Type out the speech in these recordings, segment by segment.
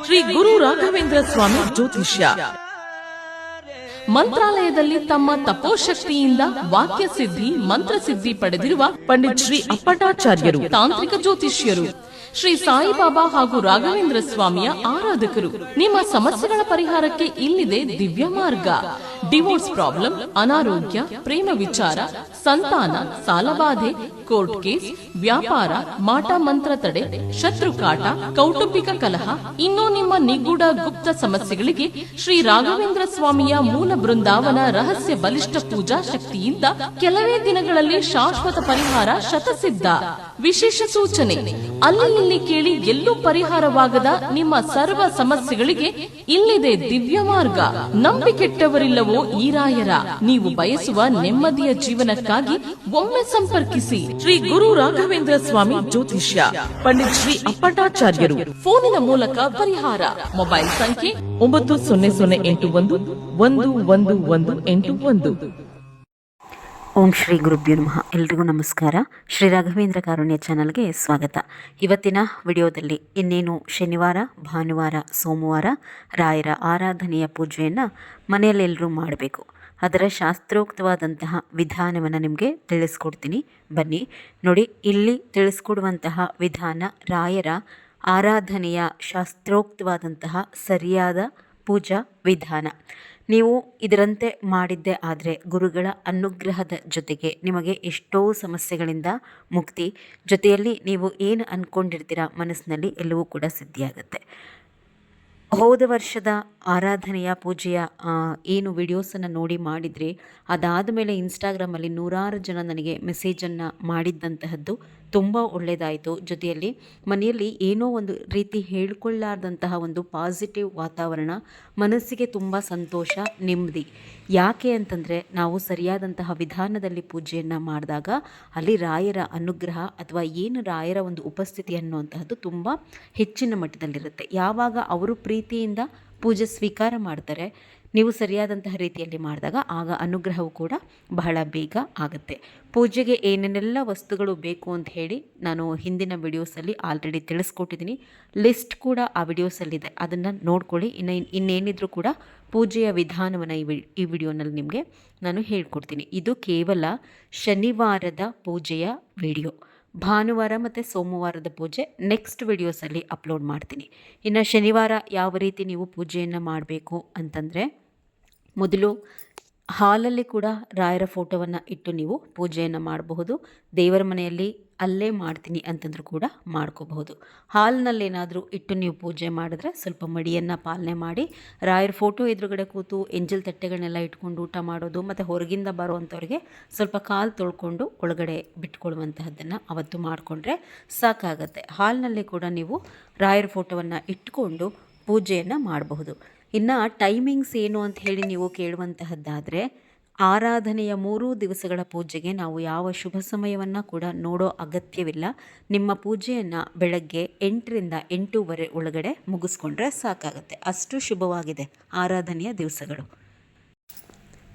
ಶ್ರೀ ಗುರು ರಾಘವೇಂದ್ರ ಸ್ವಾಮಿ ಜ್ಯೋತಿಷ್ಯ. ಮಂತ್ರಾಲಯದಲ್ಲಿ ತಮ್ಮ ತಪೋಶಕ್ತಿಯಿಂದ ವಾಕ್ಯ ಸಿದ್ಧಿ ಮಂತ್ರಸಿದ್ಧಿ ಪಡೆದಿರುವ ಪಂಡಿತ್ ಶ್ರೀ ಅಪ್ಪಟಾಚಾರ್ಯರು ತಾಂತ್ರಿಕ ಜ್ಯೋತಿಷ್ಯರು. ಶ್ರೀ ಸಾಯಿಬಾಬಾ ಹಾಗೂ ರಾಘವೇಂದ್ರ ಸ್ವಾಮಿಯ ಆರಾಧಕರು. ನಿಮ್ಮ ಸಮಸ್ಯೆಗಳ ಪರಿಹಾರಕ್ಕೆ ಇಲ್ಲಿದೆ ದಿವ್ಯ ಮಾರ್ಗ. ಡಿವೋರ್ಸ್ ಪ್ರಾಬ್ಲಮ್, ಅನಾರೋಗ್ಯ, ಪ್ರೇಮ ವಿಚಾರ, ಸಂತಾನ, ಸಾಲಬಾಧೆ, ಕೋರ್ಟ್ ಕೇಸ್, ವ್ಯಾಪಾರ, ಮಾಟ ಮಂತ್ರ ತಡೆ, ಶತ್ರುಕಾಟ, ಕೌಟುಂಬಿಕ ಕಲಹ, ಇನ್ನೂ ನಿಮ್ಮ ನಿಗೂಢ ಗುಪ್ತ ಸಮಸ್ಯೆಗಳಿಗೆ ಶ್ರೀ ರಾಘವೇಂದ್ರ ಸ್ವಾಮಿಯ ಮೂಲ ಬೃಂದಾವನ ರಹಸ್ಯ ಬಲಿಷ್ಠ ಪೂಜಾ ಶಕ್ತಿಯಿಂದ ಕೆಲವೇ ದಿನಗಳಲ್ಲಿ ಶಾಶ್ವತ ಪರಿಹಾರ ಶತಸಿದ್ಧ. ವಿಶೇಷ ಸೂಚನೆ: ಅಲ್ಲಿ ಇಲ್ಲಿ ಕೇಳಿ ಎಲ್ಲೂ ಪರಿಹಾರವಾಗದ ನಿಮ್ಮ ಸರ್ವ ಸಮಸ್ಯೆಗಳಿಗೆ ಇಲ್ಲಿದೆ ದಿವ್ಯ ಮಾರ್ಗ. ನಂಬಿಕೆಟ್ಟವರಿಲ್ಲವೋ ಈ ರಾಯರ. ನೀವು ಬಯಸುವ ನೆಮ್ಮದಿಯ ಜೀವನಕ್ಕಾಗಿ ಒಮ್ಮೆ ಸಂಪರ್ಕಿಸಿ. ಶ್ರೀ ಗುರು ರಾಘವೇಂದ್ರ ಸ್ವಾಮಿ ಜ್ಯೋತಿಷ್ಯ, ಪಂಡಿತ್ ಶ್ರೀ ಅಪ್ಪಟಾಚಾರ್ಯರು. ಫೋನಿನ ಮೂಲಕ ಪರಿಹಾರ. ಮೊಬೈಲ್ ಸಂಖ್ಯೆ 9008111181. ಓಂ ಶ್ರೀ ಗುರುಭ್ಯೋ ನಮಃ. ಎಲ್ರಿಗೂ ನಮಸ್ಕಾರ. ಶ್ರೀ ರಾಘವೇಂದ್ರ ಕಾರುಣ್ಯ ಚಾನಲ್ಗೆ ಸ್ವಾಗತ. ಇವತ್ತಿನ ವಿಡಿಯೋದಲ್ಲಿ ಇನ್ನೇನು ಶನಿವಾರ, ಭಾನುವಾರ, ಸೋಮವಾರ ರಾಯರ ಆರಾಧನೆಯ ಪೂಜೆಯನ್ನು ಮನೆಯಲ್ಲೆಲ್ಲರೂ ಮಾಡಬೇಕು. ಅದರ ಶಾಸ್ತ್ರೋಕ್ತವಾದಂತಹ ವಿಧಾನವನ್ನು ನಿಮಗೆ ತಿಳಿಸ್ಕೊಡ್ತೀನಿ. ಬನ್ನಿ ನೋಡಿ. ಇಲ್ಲಿ ತಿಳಿಸ್ಕೊಡುವಂತಹ ವಿಧಾನ ರಾಯರ ಆರಾಧನೆಯ ಶಾಸ್ತ್ರೋಕ್ತವಾದಂತಹ ಸರಿಯಾದ ಪೂಜಾ ವಿಧಾನ. ನೀವು ಇದರಂತೆ ಮಾಡಿದ್ದೇ ಆದರೆ ಗುರುಗಳ ಅನುಗ್ರಹದ ಜೊತೆಗೆ ನಿಮಗೆ ಎಷ್ಟೋ ಸಮಸ್ಯೆಗಳಿಂದ ಮುಕ್ತಿ, ಜೊತೆಯಲ್ಲಿ ನೀವು ಏನು ಅಂದ್ಕೊಂಡಿರ್ತೀರ ಮನಸ್ಸಿನಲ್ಲಿ ಎಲ್ಲವೂ ಕೂಡ ಸಿದ್ಧಿಯಾಗುತ್ತೆ. ಹೋದ ವರ್ಷದ ಆರಾಧನೆಯ ಪೂಜೆಯ ಏನು ವಿಡಿಯೋಸನ್ನು ನೋಡಿ ಮಾಡಿದರೆ ಅದಾದ ಮೇಲೆ ಇನ್ಸ್ಟಾಗ್ರಾಮಲ್ಲಿ ನೂರಾರು ಜನ ನನಗೆ ಮೆಸೇಜನ್ನು ಮಾಡಿದ್ದಂತಹದ್ದು ತುಂಬ ಒಳ್ಳೆಯದಾಯಿತು. ಜೊತೆಯಲ್ಲಿ ಮನೆಯಲ್ಲಿ ಏನೋ ಒಂದು ರೀತಿ ಹೇಳ್ಕೊಳ್ಳಾರ್ದಂತಹ ಒಂದು ಪಾಸಿಟಿವ್ ವಾತಾವರಣ, ಮನಸ್ಸಿಗೆ ತುಂಬ ಸಂತೋಷ, ನೆಮ್ಮದಿ. ಯಾಕೆ ಅಂತಂದರೆ ನಾವು ಸರಿಯಾದಂತಹ ವಿಧಾನದಲ್ಲಿ ಪೂಜೆಯನ್ನು ಮಾಡಿದಾಗ ಅಲ್ಲಿ ರಾಯರ ಅನುಗ್ರಹ ಅಥವಾ ಏನು ರಾಯರ ಒಂದು ಉಪಸ್ಥಿತಿ ಅನ್ನುವಂತಹದ್ದು ತುಂಬ ಹೆಚ್ಚಿನ ಮಟ್ಟದಲ್ಲಿರುತ್ತೆ. ಯಾವಾಗ ಅವರು ಪ್ರೀತಿಯಿಂದ ಪೂಜೆ ಸ್ವೀಕಾರ ಮಾಡ್ತಾರೆ, ನೀವು ಸರಿಯಾದಂತಹ ರೀತಿಯಲ್ಲಿ ಮಾಡಿದಾಗ ಆಗ ಅನುಗ್ರಹವು ಕೂಡ ಬಹಳ ಬೇಗ ಆಗುತ್ತೆ. ಪೂಜೆಗೆ ಏನೇನೆಲ್ಲ ವಸ್ತುಗಳು ಬೇಕು ಅಂತ ಹೇಳಿ ನಾನು ಹಿಂದಿನ ವಿಡಿಯೋಸಲ್ಲಿ ಆಲ್ರೆಡಿ ತಿಳಿಸ್ಕೊಟ್ಟಿದ್ದೀನಿ. ಲಿಸ್ಟ್ ಕೂಡ ಆ ವಿಡಿಯೋಸಲ್ಲಿದೆ, ಅದನ್ನು ನೋಡ್ಕೊಳ್ಳಿ. ಇನ್ನೇನಿದ್ರೂ ಕೂಡ ಪೂಜೆಯ ವಿಧಾನವನ್ನು ಈ ವಿಡಿಯೋನಲ್ಲಿ ನಿಮಗೆ ನಾನು ಹೇಳ್ಕೊಡ್ತೀನಿ. ಇದು ಕೇವಲ ಶನಿವಾರದ ಪೂಜೆಯ ವಿಡಿಯೋ. ಭಾನುವಾರ ಮತ್ತು ಸೋಮವಾರದ ಪೂಜೆ ನೆಕ್ಸ್ಟ್ ವಿಡಿಯೋಸಲ್ಲಿ ಅಪ್ಲೋಡ್ ಮಾಡ್ತೀನಿ. ಇನ್ನು ಶನಿವಾರ ಯಾವ ರೀತಿ ನೀವು ಪೂಜೆಯನ್ನು ಮಾಡಬೇಕು ಅಂತಂದರೆ, ಮೊದಲು ಹಾಲಲ್ಲಿ ಕೂಡ ರಾಯರ ಫೋಟೋವನ್ನು ಇಟ್ಟು ನೀವು ಪೂಜೆಯನ್ನು ಮಾಡಬಹುದು. ದೇವರ ಮನೆಯಲ್ಲಿ ಅಲ್ಲೇ ಮಾಡ್ತೀನಿ ಅಂತಂದ್ರೂ ಕೂಡ ಮಾಡ್ಕೋಬಹುದು. ಹಾಲಿನಲ್ಲೇನಾದರೂ ಇಟ್ಟು ನೀವು ಪೂಜೆ ಮಾಡಿದ್ರೆ ಸ್ವಲ್ಪ ಮಡಿಯನ್ನು ಪಾಲನೆ ಮಾಡಿ ರಾಯರ ಫೋಟೋ ಎದುರುಗಡೆ ಕೂತು ಎಂಜಲ್ ತಟ್ಟೆಗಳನ್ನೆಲ್ಲ ಇಟ್ಕೊಂಡು ಊಟ ಮಾಡೋದು, ಮತ್ತು ಹೊರಗಿಂದ ಬರುವಂಥವ್ರಿಗೆ ಸ್ವಲ್ಪ ಕಾಲು ತೊಳ್ಕೊಂಡು ಒಳಗಡೆ ಬಿಟ್ಕೊಳ್ಳುವಂತಹದ್ದನ್ನು ಅವತ್ತು ಮಾಡಿಕೊಂಡ್ರೆ ಸಾಕಾಗತ್ತೆ. ಹಾಲಿನಲ್ಲಿ ಕೂಡ ನೀವು ರಾಯರ ಫೋಟೋವನ್ನು ಇಟ್ಕೊಂಡು ಪೂಜೆಯನ್ನು ಮಾಡಬಹುದು. ಇನ್ನು ಟೈಮಿಂಗ್ಸ್ ಏನು ಅಂತ ಹೇಳಿ ನೀವು ಕೇಳುವಂತಹದ್ದಾದರೆ, ಆರಾಧನೆಯ 3 ದಿವಸಗಳ ಪೂಜೆಗೆ ನಾವು ಯಾವ ಶುಭ ಸಮಯವನ್ನು ಕೂಡ ನೋಡೋ ಅಗತ್ಯವಿಲ್ಲ. ನಿಮ್ಮ ಪೂಜೆಯನ್ನು ಬೆಳಗ್ಗೆ 8ರಿಂದ 8:30 ಒಳಗಡೆ ಮುಗಿಸ್ಕೊಂಡ್ರೆ ಸಾಕಾಗುತ್ತೆ. ಅಷ್ಟು ಶುಭವಾಗಿದೆ ಆರಾಧನೆಯ ದಿವಸಗಳು.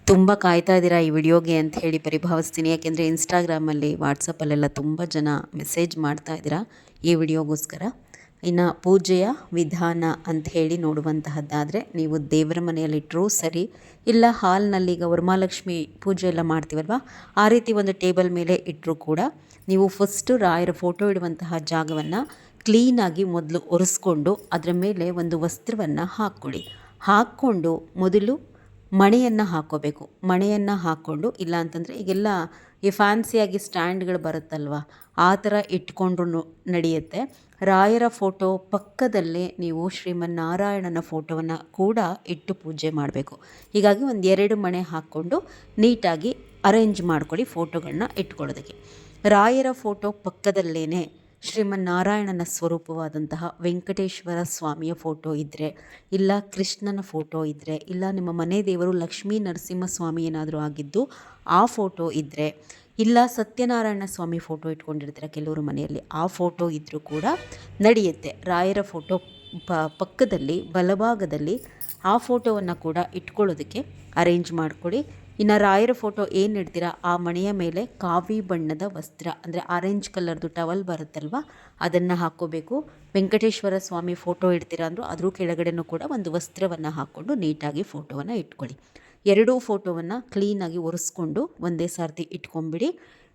ತುಂಬ ಕಾಯ್ತಾ ಇದ್ದೀರಾ ಈ ವಿಡಿಯೋಗೆ ಅಂತ ಹೇಳಿ ಪರಿಭಾವಿಸ್ತೀನಿ. ಯಾಕೆಂದರೆ ಇನ್ಸ್ಟಾಗ್ರಾಮಲ್ಲಿ, ವಾಟ್ಸಪ್ಪಲ್ಲೆಲ್ಲ ತುಂಬ ಜನ ಮೆಸೇಜ್ ಮಾಡ್ತಾ ಇದ್ದೀರಾ ಈ ವಿಡಿಯೋಗೋಸ್ಕರ. ಇನ್ನು ಪೂಜೆಯ ವಿಧಾನ ಅಂತ ಹೇಳಿ ನೋಡುವಂತಹದ್ದಾದರೆ, ನೀವು ದೇವರ ಮನೆಯಲ್ಲಿಟ್ಟರೂ ಸರಿ, ಇಲ್ಲ ಹಾಲ್ನಲ್ಲಿ ಈಗ ವರಮಹಾಲಕ್ಷ್ಮಿ ಪೂಜೆ ಎಲ್ಲ ಮಾಡ್ತೀವಲ್ವ, ಆ ರೀತಿ ಒಂದು ಟೇಬಲ್ ಮೇಲೆ ಇಟ್ಟರೂ ಕೂಡ ನೀವು ಫಸ್ಟು ರಾಯರ ಫೋಟೋ ಇಡುವಂತಹ ಜಾಗವನ್ನು ಕ್ಲೀನಾಗಿ ಮೊದಲು ಒರೆಸ್ಕೊಂಡು ಅದರ ಮೇಲೆ ಒಂದು ವಸ್ತ್ರವನ್ನು ಹಾಕ್ಕೊಂಡು ಮೊದಲು ಮಣೆಯನ್ನು ಹಾಕ್ಕೋಬೇಕು. ಮಣೆಯನ್ನು ಹಾಕ್ಕೊಂಡು, ಇಲ್ಲ ಅಂತಂದರೆ ಈಗೆಲ್ಲ ಈ ಫ್ಯಾನ್ಸಿಯಾಗಿ ಸ್ಟ್ಯಾಂಡ್ಗಳು ಬರುತ್ತಲ್ವ, ಆ ಥರ ಇಟ್ಕೊಂಡ್ರೂ ನಡೆಯುತ್ತೆ. ರಾಯರ ಫೋಟೋ ಪಕ್ಕದಲ್ಲೇ ನೀವು ಶ್ರೀಮನ್ನಾರಾಯಣನ ಫೋಟೋವನ್ನು ಕೂಡ ಇಟ್ಟು ಪೂಜೆ ಮಾಡಬೇಕು. ಹೀಗಾಗಿ 1-2 ಮಣೆ ಹಾಕ್ಕೊಂಡು ನೀಟಾಗಿ ಅರೇಂಜ್ ಮಾಡ್ಕೊಳ್ಳಿ ಫೋಟೋಗಳನ್ನ ಇಟ್ಕೊಳ್ಳೋದಕ್ಕೆ. ರಾಯರ ಫೋಟೋ ಪಕ್ಕದಲ್ಲೇ ಶ್ರೀಮನ್ನಾರಾಯಣನ ಸ್ವರೂಪವಾದಂತಹ ವೆಂಕಟೇಶ್ವರ ಸ್ವಾಮಿಯ ಫೋಟೋ ಇದ್ದರೆ, ಇಲ್ಲ ಕೃಷ್ಣನ ಫೋಟೋ ಇದ್ದರೆ, ಇಲ್ಲ ನಿಮ್ಮ ಮನೆ ದೇವರು ಲಕ್ಷ್ಮೀ ನರಸಿಂಹಸ್ವಾಮಿ ಏನಾದರೂ ಆಗಿದ್ದು ಆ ಫೋಟೋ ಇದ್ದರೆ, ಇಲ್ಲ ಸತ್ಯನಾರಾಯಣ ಸ್ವಾಮಿ ಫೋಟೋ ಇಟ್ಕೊಂಡಿರ್ತಾರೆ ಕೆಲವರು ಮನೆಯಲ್ಲಿ, ಆ ಫೋಟೋ ಇದ್ದರೂ ಕೂಡ ನಡೆಯುತ್ತೆ. ರಾಯರ ಫೋಟೋ ಪಕ್ಕದಲ್ಲಿ ಬಲಭಾಗದಲ್ಲಿ ಆ ಫೋಟೋವನ್ನು ಕೂಡ ಇಟ್ಕೊಳ್ಳೋದಕ್ಕೆ ಅರೇಂಜ್ ಮಾಡ್ಕೊಳ್ಳಿ. ಇನ್ನು ರಾಯರ ಫೋಟೋ ಏನು ಇಡ್ತೀರಾ ಆ ಮಣೆಯ ಮೇಲೆ ಕಾವಿ ಬಣ್ಣದ ವಸ್ತ್ರ, ಅಂದರೆ ಆರೆಂಜ್ ಕಲರ್ದು ಟವಲ್ ಬರುತ್ತಲ್ವ, ಅದನ್ನು ಹಾಕ್ಕೋಬೇಕು. ವೆಂಕಟೇಶ್ವರ ಸ್ವಾಮಿ ಫೋಟೋ ಇಡ್ತೀರಾ ಅಂದರೂ ಅದ್ರ ಕೆಳಗಡೆನೂ ಕೂಡ ಒಂದು ವಸ್ತ್ರವನ್ನು ಹಾಕ್ಕೊಂಡು ನೀಟಾಗಿ ಫೋಟೋವನ್ನು ಇಟ್ಕೊಳ್ಳಿ. ಎರಡೂ ಫೋಟೋವನ್ನು ಕ್ಲೀನಾಗಿ ಒರೆಸ್ಕೊಂಡು ಒಂದೇ ಸಾರ್ತಿ ಇಟ್ಕೊಂಬಿಡಿ.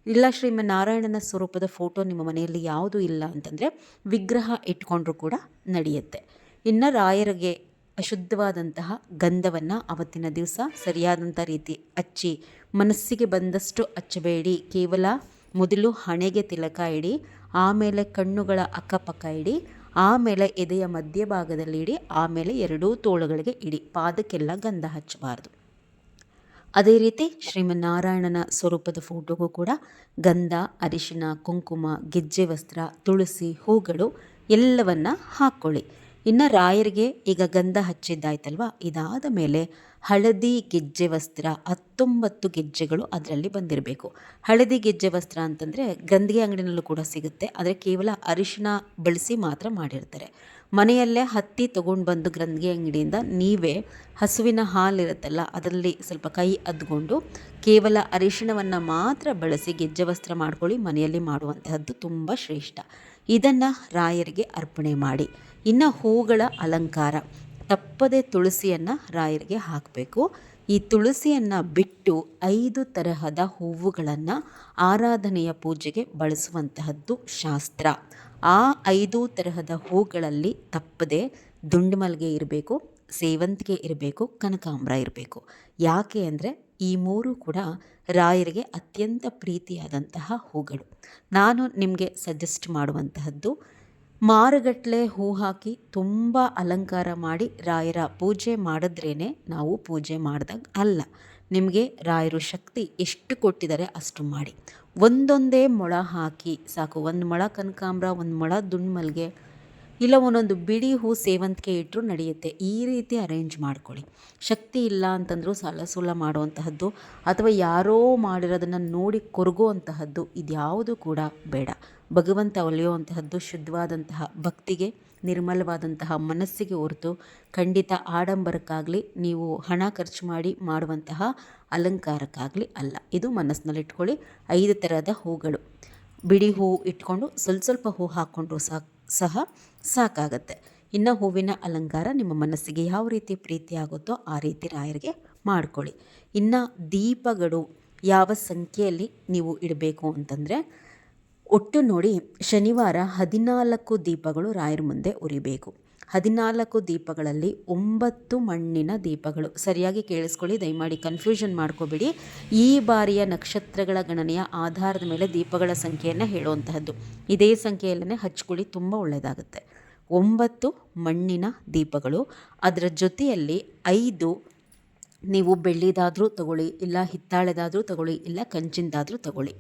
ಇಲ್ಲ ಶ್ರೀಮನ್ನಾರಾಯಣನ ಸ್ವರೂಪದ ಫೋಟೋ ನಿಮ್ಮ ಮನೆಯಲ್ಲಿ ಯಾವುದೂ ಇಲ್ಲ ಅಂತಂದರೆ ವಿಗ್ರಹ ಇಟ್ಕೊಂಡ್ರೂ ಕೂಡ ನಡೆಯುತ್ತೆ. ಇನ್ನು ರಾಯರಿಗೆ ಅಶುದ್ಧವಾದಂತಹ ಗಂಧವನ್ನು ಅವತ್ತಿನ ದಿವಸ ಸರಿಯಾದಂಥ ರೀತಿ ಹಚ್ಚಿ, ಮನಸ್ಸಿಗೆ ಬಂದಷ್ಟು ಹಚ್ಚಬೇಡಿ. ಕೇವಲ ಮೊದಲು ಹಣೆಗೆ ತಿಲಕ ಇಡಿ, ಆಮೇಲೆ ಕಣ್ಣುಗಳ ಅಕ್ಕಪಕ್ಕ ಇಡಿ, ಆಮೇಲೆ ಎದೆಯ ಮಧ್ಯಭಾಗದಲ್ಲಿ ಇಡಿ, ಆಮೇಲೆ ಎರಡೂ ತೋಳುಗಳಿಗೆ ಇಡಿ. ಪಾದಕ್ಕೆಲ್ಲ ಗಂಧ ಹಚ್ಚಬಾರ್ದು. ಅದೇ ರೀತಿ ಶ್ರೀಮನ್ನಾರಾಯಣನ ಸ್ವರೂಪದ ಫೋಟೋಗೂ ಕೂಡ ಗಂಧ, ಅರಿಶಿನ, ಕುಂಕುಮ, ಗೆಜ್ಜೆ ವಸ್ತ್ರ, ತುಳಸಿ, ಹೂಗಳು ಎಲ್ಲವನ್ನು ಹಾಕ್ಕೊಳ್ಳಿ. ಇನ್ನು ರಾಯರಿಗೆ ಈಗ ಗಂಧ ಹಚ್ಚಿದ್ದಾಯ್ತಲ್ವ, ಇದಾದ ಮೇಲೆ ಹಳದಿ ಗೆಜ್ಜೆ ವಸ್ತ್ರ 19 ಗೆಜ್ಜೆಗಳು ಅದರಲ್ಲಿ ಬಂದಿರಬೇಕು. ಹಳದಿ ಗೆಜ್ಜೆ ವಸ್ತ್ರ ಅಂತಂದರೆ ಗಂಧಿಗೆ ಅಂಗಡಿನಲ್ಲೂ ಕೂಡ ಸಿಗುತ್ತೆ, ಆದರೆ ಕೇವಲ ಅರಿಶಿನ ಬಳಸಿ ಮಾತ್ರ ಮಾಡಿರ್ತಾರೆ. ಮನೆಯಲ್ಲೇ ಹತ್ತಿ ತೊಗೊಂಡು ಬಂದು ಗಂಧಿಗೆ ಅಂಗಡಿಯಿಂದ ನೀವೇ ಹಸುವಿನ ಹಾಲಿರುತ್ತಲ್ಲ ಅದರಲ್ಲಿ ಸ್ವಲ್ಪ ಕೈ ಅದ್ಕೊಂಡು ಕೇವಲ ಅರಿಶಿಣವನ್ನು ಮಾತ್ರ ಬಳಸಿ ಗೆಜ್ಜೆ ವಸ್ತ್ರ ಮಾಡ್ಕೊಳ್ಳಿ. ಮನೆಯಲ್ಲಿ ಮಾಡುವಂತಹದ್ದು ತುಂಬ ಶ್ರೇಷ್ಠ. ಇದನ್ನು ರಾಯರಿಗೆ ಅರ್ಪಣೆ ಮಾಡಿ. ಇನ್ನು ಹೂಗಳ ಅಲಂಕಾರ, ತಪ್ಪದೆ ತುಳಸಿಯನ್ನು ರಾಯರಿಗೆ ಹಾಕಬೇಕು. ಈ ತುಳಸಿಯನ್ನು ಬಿಟ್ಟು 5 ತರಹದ ಹೂವುಗಳನ್ನು ಆರಾಧನೆಯ ಪೂಜೆಗೆ ಬಳಸುವಂತಹದ್ದು ಶಾಸ್ತ್ರ. ಆ 5 ತರಹದ ಹೂಗಳಲ್ಲಿ ತಪ್ಪದೆ ದುಂಡುಮಲ್ಲಿಗೆ ಇರಬೇಕು, ಸೇವಂತಿಗೆ ಇರಬೇಕು, ಕನಕಾಂಬರ ಇರಬೇಕು. ಯಾಕೆ ಅಂದರೆ ಈ 3 ಕೂಡ ರಾಯರಿಗೆ ಅತ್ಯಂತ ಪ್ರೀತಿಯಾದಂತಹ ಹೂಗಳು. ನಾನು ನಿಮಗೆ ಸಜೆಸ್ಟ್ ಮಾಡುವಂತಹದ್ದು, ಮಾರುಗಟ್ಟಲೆ ಹೂ ಹಾಕಿ ತುಂಬ ಅಲಂಕಾರ ಮಾಡಿ ರಾಯರ ಪೂಜೆ ಮಾಡಿದ್ರೇ ನಾವು ಪೂಜೆ ಮಾಡಿದಾಗ ಅಲ್ಲ. ನಿಮಗೆ ರಾಯರು ಶಕ್ತಿ ಎಷ್ಟು ಕೊಟ್ಟಿದ್ದಾರೆ ಅಷ್ಟು ಮಾಡಿ. ಒಂದೊಂದೇ ಮೊಳ ಹಾಕಿ ಸಾಕು. 1 ಮೊಳ ಕನಕಾಂಬರ, 1 ಮೊಳ ದುಂಡುಮಲ್ಲಿಗೆ, ಇಲ್ಲ ಒಂದೊಂದು ಬಿಡಿ ಹೂ ಸೇವಂತಿಗೆ ಇಟ್ಟರು ನಡೆಯುತ್ತೆ. ಈ ರೀತಿ ಅರೇಂಜ್ ಮಾಡ್ಕೊಳ್ಳಿ. ಶಕ್ತಿ ಇಲ್ಲ ಅಂತಂದರೂ ಸೂಲ ಮಾಡುವಂತಹದ್ದು ಅಥವಾ ಯಾರೋ ಮಾಡಿರೋದನ್ನು ನೋಡಿ ಕೊರಗುವಂತಹದ್ದು ಇದ್ಯಾವುದು ಕೂಡ ಬೇಡ. ಭಗವಂತ ಒಲಿಯುವಂತಹದ್ದು ಶುದ್ಧವಾದಂತಹ ಭಕ್ತಿಗೆ, ನಿರ್ಮಲವಾದಂತಹ ಮನಸ್ಸಿಗೆ ಹೊರತು ಖಂಡಿತ ಆಡಂಬರಕ್ಕಾಗಲಿ ನೀವು ಹಣ ಖರ್ಚು ಮಾಡಿ ಮಾಡುವಂತಹ ಅಲಂಕಾರಕ್ಕಾಗಲಿ ಅಲ್ಲ. ಇದು ಮನಸ್ಸಿನಲ್ಲಿಟ್ಕೊಳ್ಳಿ. 5 ಥರದ ಹೂಗಳು, ಬಿಡಿ ಹೂ ಇಟ್ಕೊಂಡು ಸ್ವಲ್ಪ ಹೂ ಹಾಕ್ಕೊಂಡ್ರು ಸಹ ಸಾಕಾಗತ್ತೆ. ಇನ್ನು ಹೂವಿನ ಅಲಂಕಾರ ನಿಮ್ಮ ಮನಸ್ಸಿಗೆ ಯಾವ ರೀತಿ ಪ್ರೀತಿ ಆಗುತ್ತೋ ಆ ರೀತಿ ರಾಯರಿಗೆ ಮಾಡ್ಕೊಳ್ಳಿ. ಇನ್ನು ದೀಪಗಳು ಯಾವ ಸಂಖ್ಯೆಯಲ್ಲಿ ನೀವು ಇಡಬೇಕು ಅಂತಂದರೆ, ಒಟ್ಟು ನೋಡಿ ಶನಿವಾರ 14 ದೀಪಗಳು ರಾಯರ ಮುಂದೆ ಉರಿಬೇಕು. 14 ದೀಪಗಳಲ್ಲಿ 9 ಮಣ್ಣಿನ ದೀಪಗಳು. ಸರಿಯಾಗಿ ಕೇಳಿಸ್ಕೊಳ್ಳಿ, ದಯಮಾಡಿ ಕನ್ಫ್ಯೂಷನ್ ಮಾಡ್ಕೋಬೇಡಿ. ಈ ಬಾರಿಯ ನಕ್ಷತ್ರಗಳ ಗಣನೆಯ ಆಧಾರದ ಮೇಲೆ ದೀಪಗಳ ಸಂಖ್ಯೆಯನ್ನು ಹೇಳುವಂತಹದ್ದು. ಇದೇ ಸಂಖ್ಯೆಯಲ್ಲೇ ಹಚ್ಕೊಳ್ಳಿ, ತುಂಬ ಒಳ್ಳೆಯದಾಗುತ್ತೆ. 9 ಮಣ್ಣಿನ ದೀಪಗಳು. ಅದರ ಜೊತೆಯಲ್ಲಿ 5 ನೀವು ಬೆಳ್ಳಿದಾದರೂ ತಗೊಳ್ಳಿ, ಇಲ್ಲ ಹಿತ್ತಾಳೆದಾದರೂ ತಗೊಳ್ಳಿ, ಇಲ್ಲ ಕಂಚಿಂದಾದರೂ ತಗೊಳ್ಳಿ,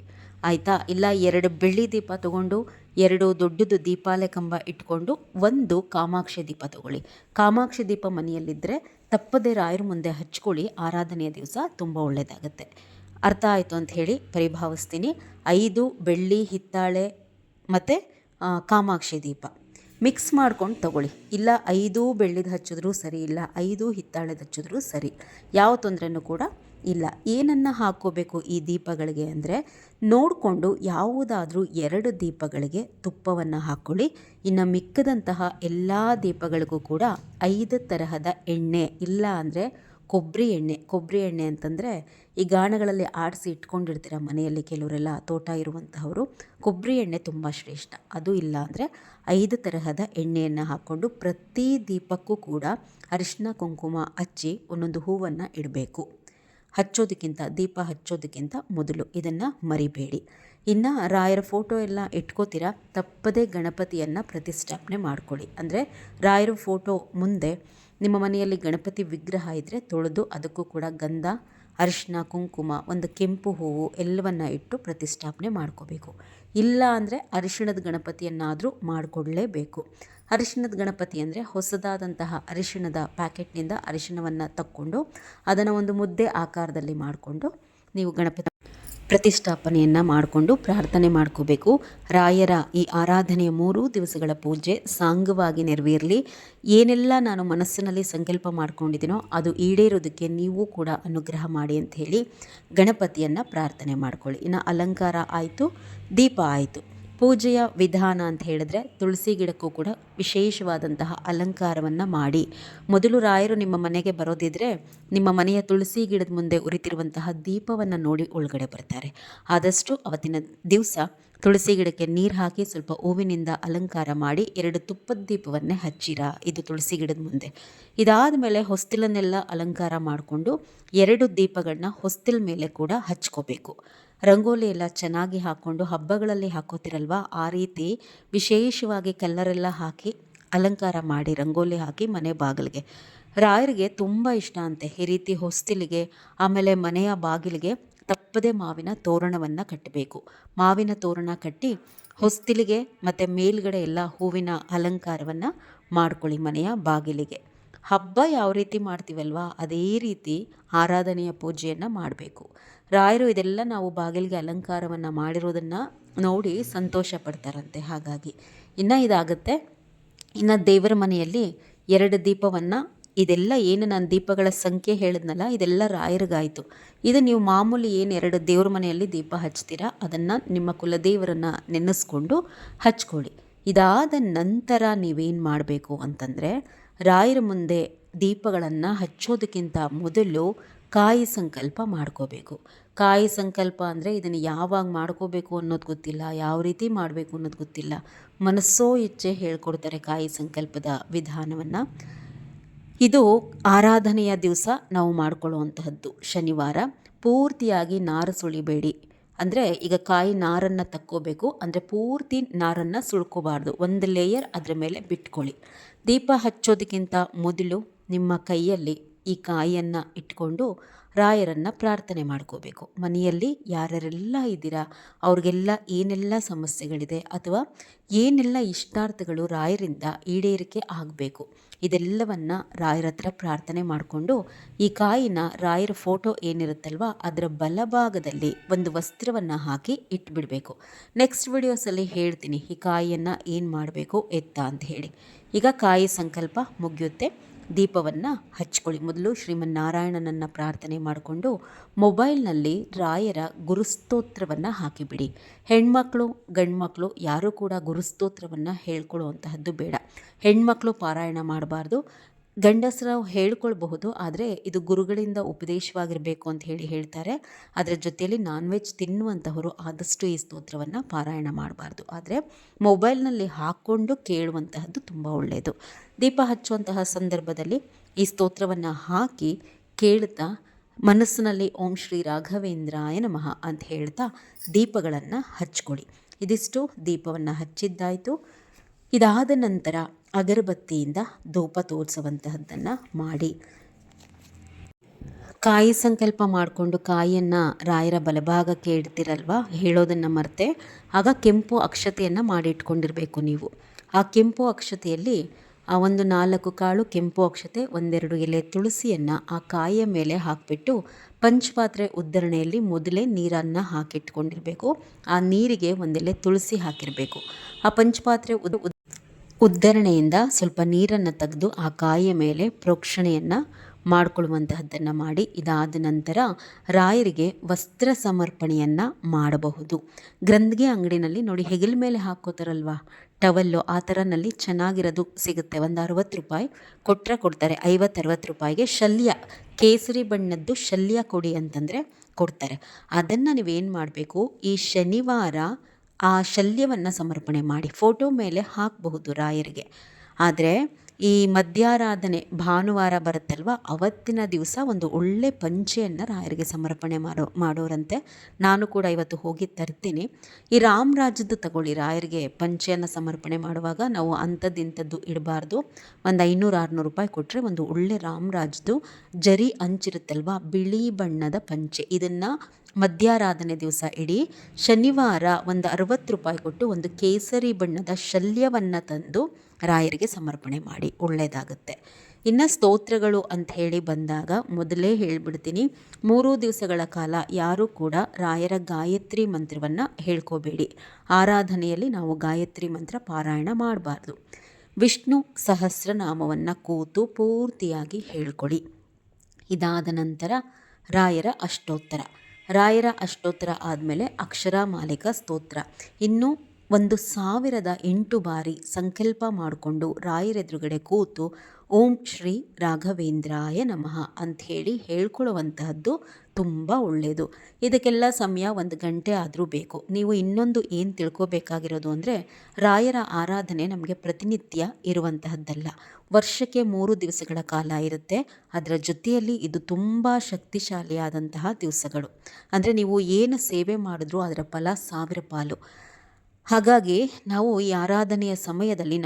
ಆಯಿತಾ. ಇಲ್ಲ 2 ಬೆಳ್ಳಿ ದೀಪ ತೊಗೊಂಡು 2 ದೊಡ್ಡದು ದೀಪಾಲೆ ಕಂಬ ಇಟ್ಕೊಂಡು 1 ಕಾಮಾಕ್ಷಿ ದೀಪ ತಗೊಳ್ಳಿ. ಕಾಮಾಕ್ಷಿ ದೀಪ ಮನೆಯಲ್ಲಿದ್ದರೆ ತಪ್ಪದೇ ರಾಯರ ಮುಂದೆ ಹಚ್ಕೊಳ್ಳಿ. ಆರಾಧನೆಯ ದಿವಸ ತುಂಬ ಒಳ್ಳೆಯದಾಗತ್ತೆ. ಅರ್ಥ ಆಯಿತು ಅಂತ ಹೇಳಿ ಪರಿಭಾವಿಸ್ತೀನಿ. 5 ಬೆಳ್ಳಿ, ಹಿತ್ತಾಳೆ ಮತ್ತು ಕಾಮಾಕ್ಷಿ ದೀಪ ಮಿಕ್ಸ್ ಮಾಡ್ಕೊಂಡು ತಗೊಳ್ಳಿ. ಇಲ್ಲ 5 ಬೆಳ್ಳಿದು ಹಚ್ಚಿದ್ರೂ ಸರಿ, ಇಲ್ಲ 5 ಹಿತ್ತಾಳೆದು ಹಚ್ಚಿದ್ರೂ ಸರಿ, ಯಾವ ತೊಂದರೆನೂ ಕೂಡ ಇಲ್ಲ. ಏನನ್ನು ಹಾಕ್ಕೋಬೇಕು ಈ ದೀಪಗಳಿಗೆ ಅಂದರೆ, ನೋಡಿಕೊಂಡು ಯಾವುದಾದ್ರೂ 2 ದೀಪಗಳಿಗೆ ತುಪ್ಪವನ್ನು ಹಾಕ್ಕೊಳ್ಳಿ. ಇನ್ನು ಮಿಕ್ಕದಂತಹ ಎಲ್ಲ ದೀಪಗಳಿಗೂ ಕೂಡ 5 ತರಹದ ಎಣ್ಣೆ, ಇಲ್ಲ ಅಂದರೆ ಕೊಬ್ಬರಿ ಎಣ್ಣೆ ಅಂತಂದರೆ ಈ ಗಾಣಗಳಲ್ಲಿ ಆಡಿಸಿ ಇಟ್ಕೊಂಡಿರ್ತೀರ ಮನೆಯಲ್ಲಿ ಕೆಲವರೆಲ್ಲ, ತೋಟ ಇರುವಂತಹವರು. ಕೊಬ್ಬರಿ ಎಣ್ಣೆ ತುಂಬ ಶ್ರೇಷ್ಠ. ಅದು ಇಲ್ಲ ಅಂದರೆ 5 ತರಹದ ಎಣ್ಣೆಯನ್ನು ಹಾಕ್ಕೊಂಡು ಪ್ರತಿ ದೀಪಕ್ಕೂ ಕೂಡ ಅರಿಶಿನ ಕುಂಕುಮ ಹಚ್ಚಿ ಒಂದೊಂದು ಹೂವನ್ನು ಇಡಬೇಕು. ದೀಪ ಹಚ್ಚೋದಕ್ಕಿಂತ ಮೊದಲು ಇದನ್ನು ಮರಿಬೇಡಿ. ಇನ್ನು ರಾಯರ ಫೋಟೋ ಎಲ್ಲ ಇಟ್ಕೋತೀರಾ, ತಪ್ಪದೇ ಗಣಪತಿಯನ್ನು ಪ್ರತಿಷ್ಠಾಪನೆ ಮಾಡ್ಕೊಳ್ಳಿ. ಅಂದರೆ ರಾಯರ ಫೋಟೋ ಮುಂದೆ ನಿಮ್ಮ ಮನೆಯಲ್ಲಿ ಗಣಪತಿ ವಿಗ್ರಹ ಇದ್ದರೆ ತೊಳೆದು ಅದಕ್ಕೂ ಕೂಡ ಗಂಧ, ಅರಿಶಿನ, ಕುಂಕುಮ, ಒಂದು ಕೆಂಪು ಹೂವು ಎಲ್ಲವನ್ನು ಇಟ್ಟು ಪ್ರತಿಷ್ಠಾಪನೆ ಮಾಡ್ಕೋಬೇಕು. ಇಲ್ಲ ಅಂದರೆ ಅರಿಶಿಣದ ಗಣಪತಿಯನ್ನಾದರೂ ಮಾಡಿಕೊಡ್ಲೇಬೇಕು. ಅರಿಶಿಣದ ಗಣಪತಿ ಅಂದರೆ ಹೊಸದಾದಂತಹ ಅರಿಶಿಣದ ಪ್ಯಾಕೆಟ್ನಿಂದ ಅರಿಶಿಣವನ್ನು ತಕ್ಕೊಂಡು ಅದನ್ನು ಒಂದು ಮುದ್ದೆ ಆಕಾರದಲ್ಲಿ ಮಾಡಿಕೊಂಡು ನೀವು ಗಣಪತಿ ಪ್ರತಿಷ್ಠಾಪನೆಯನ್ನು ಮಾಡಿಕೊಂಡು ಪ್ರಾರ್ಥನೆ ಮಾಡ್ಕೋಬೇಕು. ರಾಯರ ಈ ಆರಾಧನೆಯ 3 ದಿವಸಗಳ ಪೂಜೆ ಸಾಂಗವಾಗಿ ನೆರವೇರಲಿ. ಏನೆಲ್ಲ ನಾನು ಮನಸ್ಸಿನಲ್ಲಿ ಸಂಕಲ್ಪ ಮಾಡ್ಕೊಂಡಿದ್ದೀನೋ ಅದು ಈಡೇರೋದಕ್ಕೆ ನೀವು ಕೂಡ ಅನುಗ್ರಹ ಮಾಡಿ ಅಂತ ಹೇಳಿ ಗಣಪತಿಯನ್ನು ಪ್ರಾರ್ಥನೆ ಮಾಡ್ಕೊಳ್ಳಿ. ಇನ್ನು ಅಲಂಕಾರ ಆಯಿತು, ದೀಪ ಆಯಿತು. ಪೂಜೆಯ ವಿಧಾನ ಅಂತ ಹೇಳಿದ್ರೆ ತುಳಸಿ ಗಿಡಕ್ಕೂ ಕೂಡ ವಿಶೇಷವಾದಂತಹ ಅಲಂಕಾರವನ್ನು ಮಾಡಿ, ಮೊದಲು ರಾಯರು ನಿಮ್ಮ ಮನೆಗೆ ಬರೋದಿದ್ರೆ ನಿಮ್ಮ ಮನೆಯ ತುಳಸಿ ಗಿಡದ ಮುಂದೆ ಉರಿತಿರುವಂತಹ ದೀಪವನ್ನು ನೋಡಿ ಒಳಗಡೆ ಬರ್ತಾರೆ. ಆದಷ್ಟು ಅವತ್ತಿನ ದಿವಸ ತುಳಸಿ ಗಿಡಕ್ಕೆ ನೀರು ಹಾಕಿ ಸ್ವಲ್ಪ ಹೂವಿನಿಂದ ಅಲಂಕಾರ ಮಾಡಿ 2 ತುಪ್ಪದ ದೀಪವನ್ನೇ ಹಚ್ಚಿರ, ಇದು ತುಳಸಿ ಗಿಡದ ಮುಂದೆ. ಇದಾದ ಮೇಲೆ ಹೊಸ್ತಿಲನ್ನೆಲ್ಲ ಅಲಂಕಾರ ಮಾಡಿಕೊಂಡು 2 ದೀಪಗಳನ್ನ ಹೊಸ್ತಿಲ ಮೇಲೆ ಕೂಡ ಹಚ್ಕೋಬೇಕು. ರಂಗೋಲಿ ಎಲ್ಲ ಚೆನ್ನಾಗಿ ಹಾಕ್ಕೊಂಡು ಹಬ್ಬಗಳಲ್ಲಿ ಹಾಕೋತಿರಲ್ವ, ಆ ರೀತಿ ವಿಶೇಷವಾಗಿ ಕಲ್ಲರೆಲ್ಲ ಹಾಕಿ ಅಲಂಕಾರ ಮಾಡಿ ರಂಗೋಲಿ ಹಾಕಿ ಮನೆ ಬಾಗಿಲಿಗೆ. ರಾಯರಿಗೆ ತುಂಬ ಇಷ್ಟ ಅಂತೆ ಈ ರೀತಿ ಹೊಸ್ತಿಲಿಗೆ ಆಮೇಲೆ ಮನೆಯ ಬಾಗಿಲಿಗೆ ತಪ್ಪದೆ ಮಾವಿನ ತೋರಣವನ್ನು ಕಟ್ಟಬೇಕು. ಮಾವಿನ ತೋರಣ ಕಟ್ಟಿ ಹೊಸ್ತಿಲಿಗೆ ಮತ್ತು ಮೇಲ್ಗಡೆ ಎಲ್ಲ ಹೂವಿನ ಅಲಂಕಾರವನ್ನು ಮಾಡ್ಕೊಳ್ಳಿ ಮನೆಯ ಬಾಗಿಲಿಗೆ. ಹಬ್ಬ ಯಾವ ರೀತಿ ಮಾಡ್ತೀವಲ್ವ ಅದೇ ರೀತಿ ಆರಾಧನೆಯ ಪೂಜೆಯನ್ನು ಮಾಡಬೇಕು. ರಾಯರು ಇದೆಲ್ಲ ನಾವು ಬಾಗಿಲಿಗೆ ಅಲಂಕಾರವನ್ನು ಮಾಡಿರೋದನ್ನು ನೋಡಿ ಸಂತೋಷ ಪಡ್ತಾರಂತೆ. ಹಾಗಾಗಿ ಇನ್ನು ಇದಾಗುತ್ತೆ. ಇನ್ನು ದೇವರ ಮನೆಯಲ್ಲಿ 2 ದೀಪವನ್ನು, ಇದೆಲ್ಲ ಏನು ನಾನು ದೀಪಗಳ ಸಂಖ್ಯೆ ಹೇಳಿದ್ನಲ್ಲ ಇದೆಲ್ಲ ರಾಯರಿಗಾಯಿತು. ಇದು ನೀವು ಮಾಮೂಲಿ ಏನು 2 ದೇವ್ರ ಮನೆಯಲ್ಲಿ ದೀಪ ಹಚ್ತೀರಾ ಅದನ್ನು ನಿಮ್ಮ ಕುಲದೇವರನ್ನು ನೆನೆಸ್ಕೊಂಡು ಹಚ್ಕೊಳ್ಳಿ. ಇದಾದ ನಂತರ ನೀವೇನು ಮಾಡಬೇಕು ಅಂತಂದರೆ, ರಾಯರ ಮುಂದೆ ದೀಪಗಳನ್ನು ಹಚ್ಚೋದಕ್ಕಿಂತ ಮೊದಲು ಕಾಯಿ ಸಂಕಲ್ಪ ಮಾಡ್ಕೋಬೇಕು. ಕಾಯಿ ಸಂಕಲ್ಪ ಅಂದರೆ ಇದನ್ನು ಯಾವಾಗ ಮಾಡ್ಕೋಬೇಕು ಅನ್ನೋದು ಗೊತ್ತಿಲ್ಲ, ಯಾವ ರೀತಿ ಮಾಡಬೇಕು ಅನ್ನೋದು ಗೊತ್ತಿಲ್ಲ. ಮನಸ್ಸೋ ಇಚ್ಛೆ ಹೇಳ್ಕೊಡ್ತಾರೆ ಕಾಯಿ ಸಂಕಲ್ಪದ ವಿಧಾನವನ್ನು. ಇದು ಆರಾಧನೆಯ ದಿವಸ ನಾವು ಮಾಡ್ಕೊಳ್ಳುವಂತಹದ್ದು. ಶನಿವಾರ ಪೂರ್ತಿಯಾಗಿ ನಾರು ಸುಳಿಬೇಡಿ. ಅಂದರೆ ಈಗ ಕಾಯಿ ನಾರನ್ನು ತಕ್ಕೋಬೇಕು, ಅಂದರೆ ಪೂರ್ತಿ ನಾರನ್ನು ಸುಳ್ಕೋಬಾರ್ದು, ಒಂದು ಲೇಯರ್ ಅದರ ಮೇಲೆ ಬಿಟ್ಕೊಳ್ಳಿ. ದೀಪ ಹಚ್ಚೋದಕ್ಕಿಂತ ಮೊದಲು ನಿಮ್ಮ ಕೈಯಲ್ಲಿ ಈ ಕಾಯಿಯನ್ನು ಇಟ್ಕೊಂಡು ರಾಯರನ್ನು ಪ್ರಾರ್ಥನೆ ಮಾಡ್ಕೋಬೇಕು. ಮನೆಯಲ್ಲಿ ಯಾರ್ಯಾರೆಲ್ಲ ಇದ್ದೀರಾ ಅವ್ರಿಗೆಲ್ಲ ಏನೆಲ್ಲ ಸಮಸ್ಯೆಗಳಿದೆ ಅಥವಾ ಏನೆಲ್ಲ ಇಷ್ಟಾರ್ಥಗಳು ರಾಯರಿಂದ ಈಡೇರಿಕೆ ಆಗಬೇಕು ಇದೆಲ್ಲವನ್ನು ರಾಯರ ಹತ್ರ ಪ್ರಾರ್ಥನೆ ಮಾಡಿಕೊಂಡು ಈ ಕಾಯಿನ ರಾಯರ ಫೋಟೋ ಏನಿರುತ್ತಲ್ವ ಅದರ ಬಲಭಾಗದಲ್ಲಿ ಒಂದು ವಸ್ತ್ರವನ್ನು ಹಾಕಿ ಇಟ್ಬಿಡಬೇಕು. ನೆಕ್ಸ್ಟ್ ವಿಡಿಯೋಸಲ್ಲಿ ಹೇಳ್ತೀನಿ ಈ ಕಾಯಿಯನ್ನು ಏನು ಮಾಡಬೇಕು ಎತ್ತ ಅಂತ ಹೇಳಿ. ಈಗ ಕಾಯಿ ಸಂಕಲ್ಪ ಮುಗಿಯುತ್ತೆ. ದೀಪವನ್ನು ಹಚ್ಕೊಳ್ಳಿ. ಮೊದಲು ಶ್ರೀಮನ್ನಾರಾಯಣನನ್ನು ಪ್ರಾರ್ಥನೆ ಮಾಡಿಕೊಂಡು ಮೊಬೈಲ್ನಲ್ಲಿ ರಾಯರ ಗುರುಸ್ತೋತ್ರವನ್ನು ಹಾಕಿಬಿಡಿ. ಹೆಣ್ಮಕ್ಳು ಗಂಡ್ಮಕ್ಳು ಯಾರೂ ಕೂಡ ಗುರುಸ್ತೋತ್ರವನ್ನು ಹೇಳ್ಕೊಳ್ಳುವಂತಹದ್ದು ಬೇಡ. ಹೆಣ್ಮಕ್ಳು ಪಾರಾಯಣ ಮಾಡಬಾರ್ದು, ಗಂಡಸರು ಹೇಳ್ಕೊಳ್ಬಹುದು, ಆದರೆ ಇದು ಗುರುಗಳಿಂದ ಉಪದೇಶವಾಗಿರಬೇಕು ಅಂತ ಹೇಳ್ತಾರೆ. ಅದರ ಜೊತೆಯಲ್ಲಿ ನಾನ್ ವೆಜ್ ತಿನ್ನುವಂತಹವರು ಆದಷ್ಟು ಈ ಸ್ತೋತ್ರವನ್ನು ಪಾರಾಯಣ ಮಾಡಬಾರ್ದು. ಆದರೆ ಮೊಬೈಲ್ನಲ್ಲಿ ಹಾಕ್ಕೊಂಡು ಕೇಳುವಂತಹದ್ದು ತುಂಬ ಒಳ್ಳೆಯದು. ದೀಪ ಹಚ್ಚುವಂತಹ ಸಂದರ್ಭದಲ್ಲಿ ಈ ಸ್ತೋತ್ರವನ್ನು ಹಾಕಿ ಕೇಳ್ತಾ ಮನಸ್ಸಿನಲ್ಲಿ ಓಂ ಶ್ರೀ ರಾಘವೇಂದ್ರಾಯ ನಮಃ ಅಂತ ಹೇಳ್ತಾ ದೀಪಗಳನ್ನು ಹಚ್ಕೊಳ್ಳಿ. ಇದಿಷ್ಟು ದೀಪವನ್ನು ಹಚ್ಚಿದ್ದಾಯಿತು. ಇದಾದ ನಂತರ ಅಗರಬತ್ತಿಯಿಂದ ಧೂಪ ತೋರಿಸುವಂತಹದ್ದನ್ನು ಮಾಡಿ ಕಾಯಿ ಸಂಕಲ್ಪ ಮಾಡಿಕೊಂಡು ಕಾಯಿಯನ್ನು ರಾಯರ ಬಲಭಾಗಕ್ಕೆ ಇಡ್ತಿರಲ್ವ, ಹೇಳೋದನ್ನು ಮರೆತೆ ಆಗ ಕೆಂಪು ಅಕ್ಷತೆಯನ್ನು ಮಾಡಿಟ್ಕೊಂಡಿರಬೇಕು ನೀವು. ಆ ಕೆಂಪು ಅಕ್ಷತೆಯಲ್ಲಿ ಒಂದು 4 ಕಾಳು ಕೆಂಪು ಅಕ್ಷತೆ, 1-2 ಎಲೆ ತುಳಸಿಯನ್ನು ಆ ಕಾಯಿಯ ಮೇಲೆ ಹಾಕಿಬಿಟ್ಟು ಪಂಚಪಾತ್ರೆ ಉದ್ಧರಣೆಯಲ್ಲಿ ಮೊದಲೇ ನೀರನ್ನು ಹಾಕಿಟ್ಕೊಂಡಿರಬೇಕು. ಆ ನೀರಿಗೆ 1 ಎಲೆ ತುಳಸಿ ಹಾಕಿರಬೇಕು. ಆ ಪಂಚಪಾತ್ರೆ ಉದ್ಧರಣೆಯಿಂದ ಸ್ವಲ್ಪ ನೀರನ್ನು ತೆಗೆದು ಆ ಕಾಯಿಯ ಮೇಲೆ ಪ್ರೋಕ್ಷಣೆಯನ್ನು ಮಾಡಿಕೊಳ್ಳುವಂತಹದ್ದನ್ನು ಮಾಡಿ ಇದಾದ ನಂತರ ರಾಯರಿಗೆ ವಸ್ತ್ರ ಸಮರ್ಪಣೆಯನ್ನು ಮಾಡಬಹುದು. ಗ್ರಂಥಿಗೆ ಅಂಗಡಿನಲ್ಲಿ ನೋಡಿ ಹೆಗಲ ಮೇಲೆ ಹಾಕೋತಾರಲ್ವ ಟವಲ್ಲು, ಆ ಥರನಲ್ಲಿ ಚೆನ್ನಾಗಿರೋದು ಸಿಗುತ್ತೆ. ಒಂದು 60 ರೂಪಾಯಿ ಕೊಟ್ಟರೆ ಕೊಡ್ತಾರೆ. 50-60 ರೂಪಾಯಿಗೆ ಶಲ್ಯ, ಕೇಸರಿ ಬಣ್ಣದ್ದು ಶಲ್ಯ ಕೊಡಿ ಅಂತಂದರೆ ಕೊಡ್ತಾರೆ. ಅದನ್ನು ನೀವೇನು ಮಾಡಬೇಕು, ಈ ಶನಿವಾರ ಆ ಶಲ್ಯವನ್ನು ಸಮರ್ಪಣೆ ಮಾಡಿ ಫೋಟೋ ಮೇಲೆ ಹಾಕಬಹುದು ರಾಯರಿಗೆ. ಆದರೆ ಈ ಮಧ್ಯಾರಾಧನೆ ಭಾನುವಾರ ಬರುತ್ತಲ್ವ ಅವತ್ತಿನ ದಿವಸ ಒಂದು ಒಳ್ಳೆ ಪಂಚೆಯನ್ನು ರಾಯರಿಗೆ ಸಮರ್ಪಣೆ ಮಾಡೋರಂತೆ. ನಾನು ಕೂಡ ಇವತ್ತು ಹೋಗಿ ತರ್ತೀನಿ. ಈ ರಾಮರಾಜದ್ದು ತಗೊಳ್ಳಿ. ರಾಯರಿಗೆ ಪಂಚೆಯನ್ನು ಸಮರ್ಪಣೆ ಮಾಡುವಾಗ ನಾವು ಅಂಥದ್ದು ಇಡಬಾರ್ದು. ಒಂದು 500-600 ರೂಪಾಯಿ ಕೊಟ್ಟರೆ ಒಂದು ಒಳ್ಳೆ ರಾಮರಾಜದ್ದು ಜರಿ ಅಂಚಿರುತ್ತಲ್ವ ಬಿಳಿ ಬಣ್ಣದ ಪಂಚೆ, ಇದನ್ನು ಮಧ್ಯಾರಾಧನೆ ದಿವಸ ಇಡಿ. ಶನಿವಾರ ಒಂದು 60 ರೂಪಾಯಿ ಕೊಟ್ಟು ಒಂದು ಕೇಸರಿ ಬಣ್ಣದ ಶಲ್ಯವನ್ನು ತಂದು ರಾಯರಿಗೆ ಸಮರ್ಪಣೆ ಮಾಡಿ, ಒಳ್ಳೆಯದಾಗುತ್ತೆ. ಇನ್ನು ಸ್ತೋತ್ರಗಳು ಅಂತ ಹೇಳಿ ಬಂದಾಗ ಮೊದಲೇ ಹೇಳಿಬಿಡ್ತೀನಿ, 3 ದಿವಸಗಳ ಕಾಲ ಯಾರೂ ಕೂಡ ರಾಯರ ಗಾಯತ್ರಿ ಮಂತ್ರವನ್ನು ಹೇಳ್ಕೋಬೇಡಿ. ಆರಾಧನೆಯಲ್ಲಿ ನಾವು ಗಾಯತ್ರಿ ಮಂತ್ರ ಪಾರಾಯಣ ಮಾಡಬಾರ್ದು. ವಿಷ್ಣು ಸಹಸ್ರನಾಮವನ್ನು ಕೂತು ಪೂರ್ತಿಯಾಗಿ ಹೇಳ್ಕೊಳ್ಳಿ. ಇದಾದ ನಂತರ ರಾಯರ ಅಷ್ಟೋತ್ತರ ಆದಮೇಲೆ ಅಕ್ಷರ ಮಾಲಿಕ ಸ್ತೋತ್ರ. ಇನ್ನು 1008 ಬಾರಿ ಸಂಕಲ್ಪ ಮಾಡಿಕೊಂಡು ರಾಯರೆದುರುಗಡೆ ಕೂತು ಓಂ ಶ್ರೀ ರಾಘವೇಂದ್ರಾಯ ನಮಃ ಅಂಥೇಳಿ ಹೇಳ್ಕೊಳ್ಳುವಂತಹದ್ದು ತುಂಬ ಒಳ್ಳೆಯದು. ಇದಕ್ಕೆಲ್ಲ ಸಮಯ 1 ಗಂಟೆ ಆದರೂ ಬೇಕು. ನೀವು ಇನ್ನೊಂದು ಏನು ತಿಳ್ಕೊಬೇಕಾಗಿರೋದು ಅಂದರೆ, ರಾಯರ ಆರಾಧನೆ ನಮಗೆ ಪ್ರತಿನಿತ್ಯ ಇರುವಂತಹದ್ದಲ್ಲ. ವರ್ಷಕ್ಕೆ 3 ದಿವಸಗಳ ಕಾಲ ಇರುತ್ತೆ. ಅದರ ಜೊತೆಯಲ್ಲಿ ಇದು ತುಂಬ ಶಕ್ತಿಶಾಲಿಯಾದಂತಹ ದಿವಸಗಳು. ಅಂದರೆ ನೀವು ಏನು ಸೇವೆ ಮಾಡಿದ್ರೂ ಅದರ ಫಲ 1000 ಪಾಲು. ಹಾಗಾಗಿ ನಾವು ಈ ಆರಾಧನೆಯ ಸಮಯದಲ್ಲಿ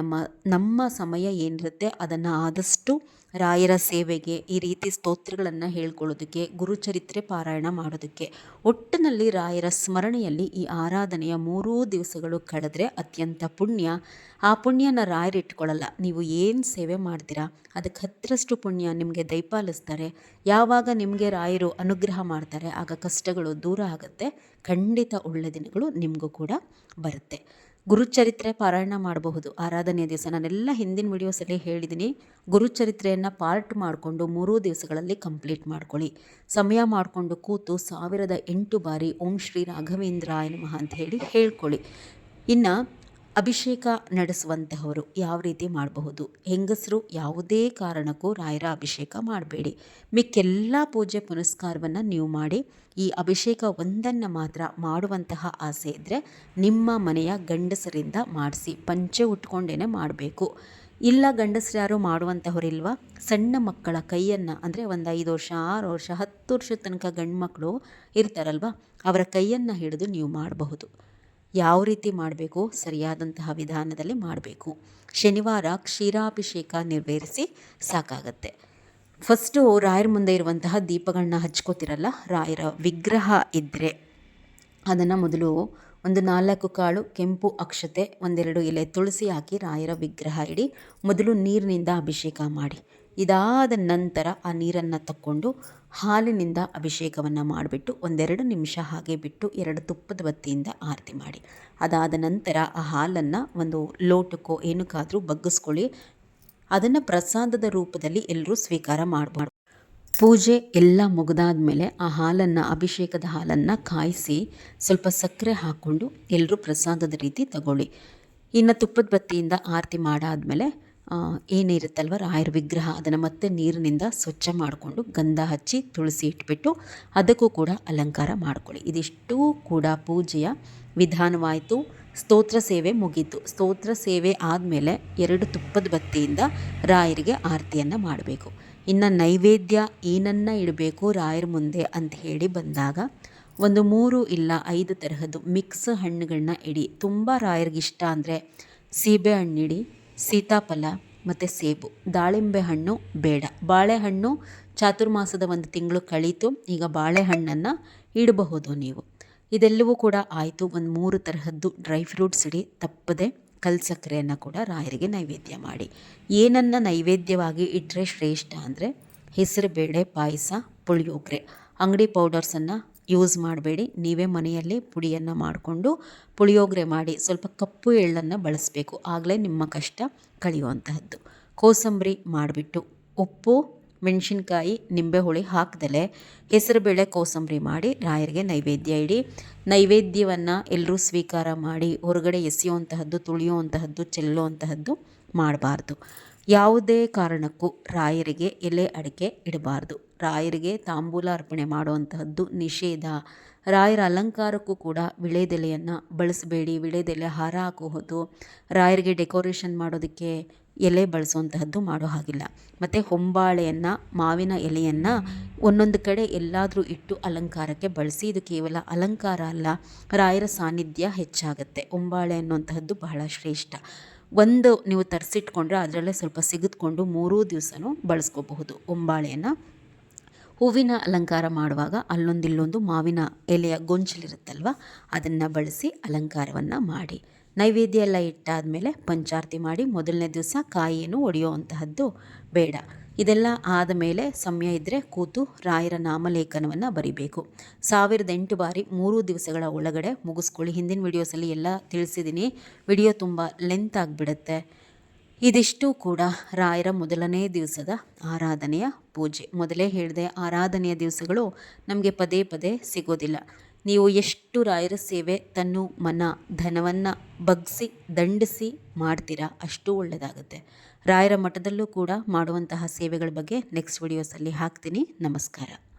ನಮ್ಮ ಸಮಯ ಏನಿರುತ್ತೆ ಅದನ್ನು ಆದಷ್ಟು ರಾಯರ ಸೇವೆಗೆ, ಈ ರೀತಿ ಸ್ತೋತ್ರಗಳನ್ನು ಹೇಳ್ಕೊಳ್ಳೋದಕ್ಕೆ, ಗುರುಚರಿತ್ರೆ ಪಾರಾಯಣ ಮಾಡೋದಕ್ಕೆ, ಒಟ್ಟಿನಲ್ಲಿ ರಾಯರ ಸ್ಮರಣೆಯಲ್ಲಿ ಈ ಆರಾಧನೆಯ 3 ದಿವಸಗಳು ಕಳೆದ್ರೆ ಅತ್ಯಂತ ಪುಣ್ಯ. ಆ ಪುಣ್ಯನ ರಾಯರು ಇಟ್ಕೊಳ್ಳಲ್ಲ. ನೀವು ಏನು ಸೇವೆ ಮಾಡ್ತೀರಾ ಅದಕ್ಕೆ 10ರಷ್ಟು ಪುಣ್ಯ ನಿಮಗೆ ದಯಪಾಲಿಸ್ತಾರೆ. ಯಾವಾಗ ನಿಮಗೆ ರಾಯರು ಅನುಗ್ರಹ ಮಾಡ್ತಾರೆ ಆಗ ಕಷ್ಟಗಳು ದೂರ ಆಗುತ್ತೆ. ಖಂಡಿತ ಒಳ್ಳೆ ದಿನಗಳು ನಿಮಗೂ ಕೂಡ ಬರುತ್ತೆ. ಗುರುಚರಿತ್ರೆ ಪಾರಾಯಣ ಮಾಡಬಹುದು ಆರಾಧನೆಯ ದಿವಸ. ನಾನೆಲ್ಲ ಹಿಂದಿನ ವಿಡಿಯೋಸಲ್ಲಿ ಹೇಳಿದ್ದೀನಿ. ಗುರುಚರಿತ್ರೆಯನ್ನು ಪಾರ್ಟ್ ಮಾಡಿಕೊಂಡು 3 ದಿವಸಗಳಲ್ಲಿ ಕಂಪ್ಲೀಟ್ ಮಾಡ್ಕೊಳ್ಳಿ. ಸಮಯ ಮಾಡಿಕೊಂಡು ಕೂತು 1008 ಬಾರಿ ಓಂ ಶ್ರೀ ರಾಘವೇಂದ್ರಾಯ ನಮಃ ಅಂತ ಹೇಳಿ ಹೇಳ್ಕೊಳ್ಳಿ. ಇನ್ನು ಅಭಿಷೇಕ ನಡೆಸುವಂತಹವರು ಯಾವ ರೀತಿ ಮಾಡಬಹುದು? ಹೆಂಗಸರು ಯಾವುದೇ ಕಾರಣಕ್ಕೂ ರಾಯರ ಅಭಿಷೇಕ ಮಾಡಬೇಡಿ. ಮಿಕ್ಕೆಲ್ಲ ಪೂಜೆ ಪುನಸ್ಕಾರವನ್ನು ನೀವು ಮಾಡಿ, ಈ ಅಭಿಷೇಕ ಒಂದನ್ನು ಮಾತ್ರ ಮಾಡುವಂತಹ ಆಸೆ ಇದ್ದರೆ ನಿಮ್ಮ ಮನೆಯ ಗಂಡಸರಿಂದ ಮಾಡಿಸಿ. ಪಂಚೆ ಉಟ್ಕೊಂಡೇ ಮಾಡಬೇಕು. ಇಲ್ಲ ಗಂಡಸರು ಯಾರು ಮಾಡುವಂತಹವರಿಲ್ವಾ? ಸಣ್ಣ ಮಕ್ಕಳ ಕೈಯನ್ನು, ಅಂದರೆ ಒಂದು 5 ವರ್ಷ 6 ವರ್ಷ 10 ವರ್ಷದ ತನಕ ಗಂಡು ಮಕ್ಕಳು ಇರ್ತಾರಲ್ವ, ಅವರ ಕೈಯನ್ನು ಹಿಡಿದು ನೀವು ಮಾಡಬಹುದು. ಯಾವ ರೀತಿ ಮಾಡಬೇಕು? ಸರಿಯಾದಂತಹ ವಿಧಾನದಲ್ಲಿ ಮಾಡಬೇಕು. ಶನಿವಾರ ಕ್ಷೀರಾಭಿಷೇಕ ನೆರವೇರಿಸಿ ಸಾಕಾಗತ್ತೆ. ಫಸ್ಟು ರಾಯರ ಮುಂದೆ ಇರುವಂತಹ ದೀಪಗಳನ್ನ ಹಚ್ಕೋತಿರಲ್ಲ, ರಾಯರ ವಿಗ್ರಹ ಇದ್ದರೆ ಅದನ್ನು ಮೊದಲು ಒಂದು 4 ಕಾಳು ಕೆಂಪು ಅಕ್ಷತೆ, 1-2 ಎಲೆ ತುಳಸಿ ಹಾಕಿ ರಾಯರ ವಿಗ್ರಹ ಇಡಿ. ಮೊದಲು ನೀರಿನಿಂದ ಅಭಿಷೇಕ ಮಾಡಿ. ಇದಾದ ನಂತರ ಆ ನೀರನ್ನು ತಕ್ಕೊಂಡು ಹಾಲಿನಿಂದ ಅಭಿಷೇಕವನ್ನು ಮಾಡಿಬಿಟ್ಟು 1-2 ನಿಮಿಷ ಹಾಗೆ ಬಿಟ್ಟು 2 ತುಪ್ಪದ ಬತ್ತಿಯಿಂದ ಆರತಿ ಮಾಡಿ. ಅದಾದ ನಂತರ ಆ ಹಾಲನ್ನು ಒಂದು ಲೋಟಕ್ಕೋ ಏನಕ್ಕಾದರೂ ಬಗ್ಗಿಸ್ಕೊಳ್ಳಿ. ಅದನ್ನು ಪ್ರಸಾದದ ರೂಪದಲ್ಲಿ ಎಲ್ಲರೂ ಸ್ವೀಕಾರ ಮಾಡಬಾರ್ದು. ಪೂಜೆ ಎಲ್ಲ ಮುಗಿದಾದ ಮೇಲೆ ಆ ಹಾಲನ್ನು, ಅಭಿಷೇಕದ ಹಾಲನ್ನು ಕಾಯಿಸಿ ಸ್ವಲ್ಪ ಸಕ್ಕರೆ ಹಾಕ್ಕೊಂಡು ಎಲ್ಲರೂ ಪ್ರಸಾದದ ರೀತಿ ತಗೊಳ್ಳಿ. ಇನ್ನು ತುಪ್ಪದ ಬತ್ತಿಯಿಂದ ಆರತಿ ಮಾಡಾದಮೇಲೆ ಏನಿರುತ್ತಲ್ವ ರಾಯರ ವಿಗ್ರಹ, ಅದನ್ನು ಮತ್ತೆ ನೀರಿನಿಂದ ಸ್ವಚ್ಛ ಮಾಡಿಕೊಂಡು ಗಂಧ ಹಚ್ಚಿ ತುಳಸಿ ಇಟ್ಬಿಟ್ಟು ಅದಕ್ಕೂ ಕೂಡ ಅಲಂಕಾರ ಮಾಡಿಕೊಳ್ಳಿ. ಇದಿಷ್ಟೂ ಕೂಡ ಪೂಜೆಯ ವಿಧಾನವಾಯಿತು. ಸ್ತೋತ್ರ ಸೇವೆ ಮುಗೀತು. ಸ್ತೋತ್ರ ಸೇವೆ ಆದಮೇಲೆ 2 ತುಪ್ಪದ ಬತ್ತಿಯಿಂದ ರಾಯರಿಗೆ ಆರತಿಯನ್ನು ಮಾಡಬೇಕು. ಇನ್ನು ನೈವೇದ್ಯ ಏನನ್ನು ಇಡಬೇಕು ರಾಯರ ಮುಂದೆ ಅಂತ ಹೇಳಿ ಬಂದಾಗ ಒಂದು 3 ಇಲ್ಲ 5 ತರಹದ್ದು ಮಿಕ್ಸ್ ಹಣ್ಣುಗಳನ್ನ ಇಡಿ. ತುಂಬ ರಾಯರಿಗಿಷ್ಟ ಅಂದರೆ ಸೀಬೆ ಹಣ್ಣಿಡಿ, ಸೀತಾಫಲ ಮತ್ತು ಸೇಬು. ದಾಳಿಂಬೆ ಹಣ್ಣು ಬೇಡ. ಬಾಳೆಹಣ್ಣು ಚಾತುರ್ಮಾಸದ 1 ತಿಂಗಳು ಕಳೀತು, ಈಗ ಬಾಳೆಹಣ್ಣನ್ನು ಇಡಬಹುದು ನೀವು. ಇದೆಲ್ಲವೂ ಕೂಡ ಆಯಿತು. ಒಂದು 3 ತರಹದ್ದು ಡ್ರೈ ಫ್ರೂಟ್ಸ್ ಇಡಿ. ತಪ್ಪದೆ ಕಲ್ಸಕ್ಕರೆಯನ್ನು ಕೂಡ ರಾಯರಿಗೆ ನೈವೇದ್ಯ ಮಾಡಿ. ಏನನ್ನು ನೈವೇದ್ಯವಾಗಿ ಇಟ್ಟರೆ ಶ್ರೇಷ್ಠ ಅಂದರೆ ಹೆಸರುಬೇಳೆ ಪಾಯಸ, ಪುಳಿಯೋಗರೆ. ಅಂಗಡಿ ಪೌಡರ್ಸನ್ನು ಯೂಸ್ ಮಾಡಬೇಡಿ. ನೀವೇ ಮನೆಯಲ್ಲಿ ಪುಡಿಯನ್ನು ಮಾಡಿಕೊಂಡು ಪುಳಿಯೋಗರೆ ಮಾಡಿ ಸ್ವಲ್ಪ ಕಪ್ಪು ಎಳ್ಳನ್ನು ಬಳಸಬೇಕು. ಆಗಲೇ ನಿಮ್ಮ ಕಷ್ಟ ಕಳೆಯುವಂತಹದ್ದು. ಕೋಸಂಬರಿ ಮಾಡಿಬಿಟ್ಟು ಉಪ್ಪು, ಮೆಣಸಿನ್ಕಾಯಿ, ನಿಂಬೆಹುಳಿ ಹಾಕ್ದಲೇ ಹೆಸರುಬೇಳೆ ಕೋಸಂಬರಿ ಮಾಡಿ ರಾಯರಿಗೆ ನೈವೇದ್ಯ ಇಡಿ. ನೈವೇದ್ಯವನ್ನು ಎಲ್ಲರೂ ಸ್ವೀಕಾರ ಮಾಡಿ ಹೊರಗಡೆ ಎಸೆಯುವಂತಹದ್ದು, ತುಳಿಯುವಂತಹದ್ದು, ಚೆಲ್ಲುವಂತಹದ್ದು ಮಾಡಬಾರ್ದು. ಯಾವುದೇ ಕಾರಣಕ್ಕೂ ರಾಯರಿಗೆ ಎಲೆ ಅಡಿಕೆ ಇಡಬಾರ್ದು. ರಾಯರಿಗೆ ತಾಂಬೂಲ ಅರ್ಪಣೆ ಮಾಡುವಂತಹದ್ದು ನಿಷೇಧ. ರಾಯರ ಅಲಂಕಾರಕ್ಕೂ ಕೂಡ ವಿಳೆದೆಲೆಯನ್ನು ಬಳಸಬೇಡಿ. ವಿಳೆದೆಲೆ ಹಾರ ಹಾಕುವುದು, ರಾಯರಿಗೆ ಡೆಕೋರೇಷನ್ ಮಾಡೋದಕ್ಕೆ ಎಲೆ ಬಳಸುವಂತಹದ್ದು ಮಾಡೋ ಹಾಗಿಲ್ಲ. ಮತ್ತು ಹೊಂಬಾಳೆಯನ್ನು, ಮಾವಿನ ಎಲೆಯನ್ನು ಒಂದೊಂದು ಕಡೆ ಎಲ್ಲಾದರೂ ಇಟ್ಟು ಅಲಂಕಾರಕ್ಕೆ ಬಳಸಿ. ಇದು ಕೇವಲ ಅಲಂಕಾರ ಅಲ್ಲ, ರಾಯರ ಸಾನ್ನಿಧ್ಯ ಹೆಚ್ಚಾಗುತ್ತೆ. ಹೊಂಬಾಳೆ ಅನ್ನುವಂತಹದ್ದು ಬಹಳ ಶ್ರೇಷ್ಠ. ಒಂದು ನೀವು ತರಿಸಿಟ್ಕೊಂಡ್ರೆ ಅದರಲ್ಲೇ ಸ್ವಲ್ಪ ಸಿಗಿದ್ಕೊಂಡು 3 ದಿವಸನೂ ಬಳಸ್ಕೋಬಹುದು ಹೊಂಬಾಳೆಯನ್ನು. ಹೂವಿನ ಅಲಂಕಾರ ಮಾಡುವಾಗ ಅಲ್ಲೊಂದಿಲ್ಲೊಂದು ಮಾವಿನ ಎಲೆಯ ಗೊಂಚಲಿರುತ್ತಲ್ವ, ಅದನ್ನು ಬಳಸಿ ಅಲಂಕಾರವನ್ನು ಮಾಡಿ. ನೈವೇದ್ಯ ಎಲ್ಲ ಇಟ್ಟಾದಮೇಲೆ ಪಂಚಾರತಿ ಮಾಡಿ. ಮೊದಲನೇ ದಿವಸ ಕಾಯಿಯನ್ನು ಒಡೆಯುವಂತಹದ್ದು ಬೇಡ. ಇದೆಲ್ಲ ಆದಮೇಲೆ ಸಮಯ ಇದ್ದರೆ ಕೂತು ರಾಯರ ನಾಮಲೇಖನವನ್ನು ಬರಿಬೇಕು. 1008 ಬಾರಿ 3 ದಿವಸಗಳ ಒಳಗಡೆ ಮುಗಿಸ್ಕೊಳ್ಳಿ. ಹಿಂದಿನ ವಿಡಿಯೋಸಲ್ಲಿ ಎಲ್ಲ ತಿಳಿಸಿದ್ದೀನಿ. ವಿಡಿಯೋ ತುಂಬ ಲೆಂತ್ ಆಗಿಬಿಡುತ್ತೆ. ಇದಿಷ್ಟು ಕೂಡ ರಾಯರ ಮೊದಲನೇ ದಿವಸದ ಆರಾಧನೆಯ ಪೂಜೆ. ಮೊದಲೇ ಹೇಳಿದೆ, ಆರಾಧನೆಯ ದಿವಸಗಳು ನಮಗೆ ಪದೇ ಪದೇ ಸಿಗೋದಿಲ್ಲ. ನೀವು ಎಷ್ಟು ರಾಯರ ಸೇವೆ ತನ್ನು ಮನ ಧನವನ್ನು ಬಗ್ಗಿಸಿ ದಂಡಿಸಿ ಮಾಡ್ತೀರಾ ಅಷ್ಟು ಒಳ್ಳೆಯದಾಗುತ್ತೆ. ರಾಯರ ಮಠದಲ್ಲೂ ಕೂಡ ಮಾಡುವಂತಹ ಸೇವೆಗಳ ಬಗ್ಗೆ ನೆಕ್ಸ್ಟ್ ವಿಡಿಯೋಸಲ್ಲಿ ಹಾಕ್ತೀನಿ. ನಮಸ್ಕಾರ.